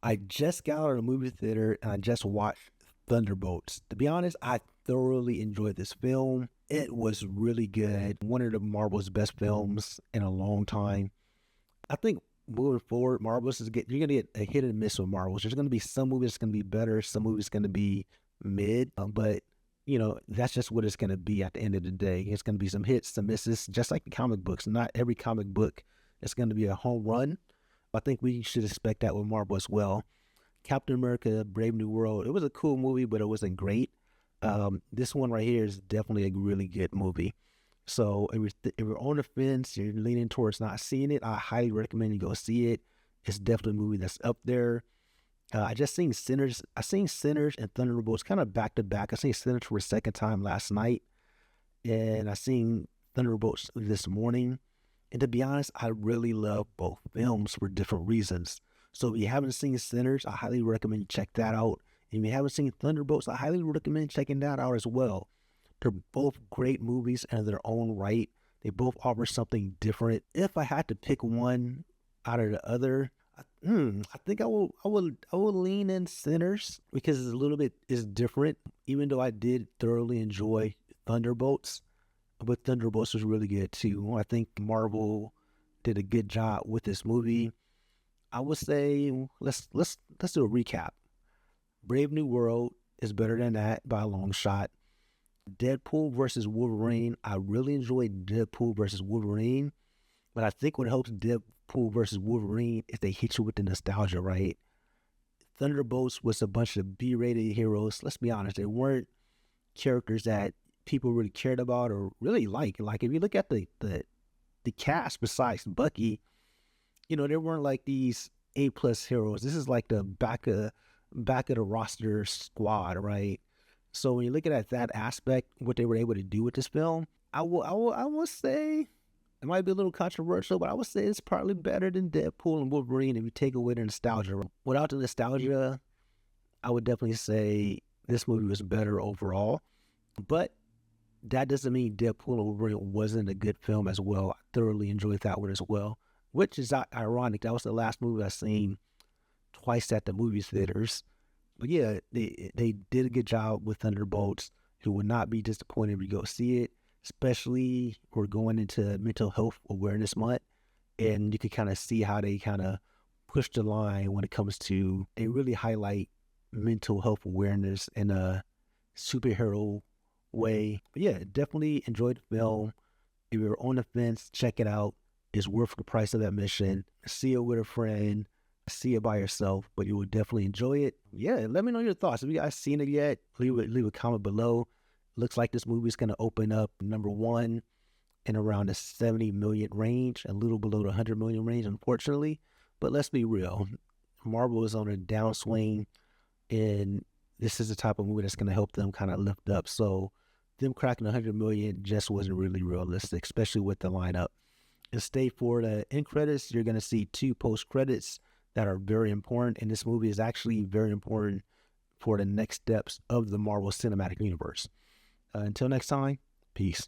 I just got out of the movie theater and I just watched Thunderbolts. To be honest, I thoroughly enjoyed this film. It was really good. One of the Marvel's best films in a long time. I think moving forward, you're gonna get a hit and miss with Marvels. There's gonna be some movies that's gonna be better, some movies gonna be mid. But that's just what it's gonna be at the end of the day. It's gonna be some hits, some misses, just like the comic books. Not every comic book is gonna be a home run. I think we should expect that with Marvel as well. Captain America: Brave New World. It was a cool movie, but it wasn't great. This one right here is definitely a really good movie. So if you're on the fence, you're leaning towards not seeing it, I highly recommend you go see it. It's definitely a movie that's up there. I just seen Sinners. I seen Sinners and Thunderbolts kind of back to back. I seen Sinners for a second time last night, and I seen Thunderbolts this morning. And to be honest, I really love both films for different reasons. So if you haven't seen Sinners, I highly recommend you check that out. And if you haven't seen Thunderbolts, I highly recommend checking that out as well. They're both great movies in their own right. They both offer something different. If I had to pick one out of the other, I think I will lean in Sinners because it's a little bit is different. Even though I did thoroughly enjoy Thunderbolts, but Thunderbolts was really good too. I think Marvel did a good job with this movie. I would say let's do a recap. Brave New World is better than that by a long shot. Deadpool versus Wolverine. I really enjoyed Deadpool versus Wolverine, but I think what helps Deadpool versus Wolverine is they hit you with the nostalgia, right? Thunderbolts was a bunch of B-rated heroes. Let's be honest, they weren't characters that people really cared about or really like. Like if you look at the cast besides Bucky, there weren't like these A-plus heroes. This is like the back of the roster squad, right? So when you look at that aspect, what they were able to do with this film, I will say it might be a little controversial, but I would say it's probably better than Deadpool and Wolverine if you take away the nostalgia. Without the nostalgia, I would definitely say this movie was better overall. But that doesn't mean Deadpool and Wolverine wasn't a good film as well. I thoroughly enjoyed that one as well, which is ironic. That was the last movie I seen twice at the movie theaters. But yeah, they did a good job with Thunderbolts. You would not be disappointed if you go see it, especially we're going into Mental Health Awareness Month, and you could kind of see how they kind of push the line when it comes to, they really highlight mental health awareness in a superhero way. But yeah, definitely enjoyed the film. If you're on the fence, check it out. It's worth the price of admission. See it with a friend. See it by yourself, but you will definitely enjoy it. Yeah, let me know your thoughts. If you guys seen it yet, leave a comment below. Looks like this movie is going to open up number one in around the 70 million range, a little below the 100 million range, unfortunately. But let's be real. Marvel is on a downswing, and this is the type of movie that's going to help them kind of lift up. So them cracking 100 million just wasn't really realistic, especially with the lineup. And stay for the end credits. You're going to see 2 post credits that are very important, and this movie is actually very important for the next steps of the Marvel Cinematic Universe. Until next time, peace.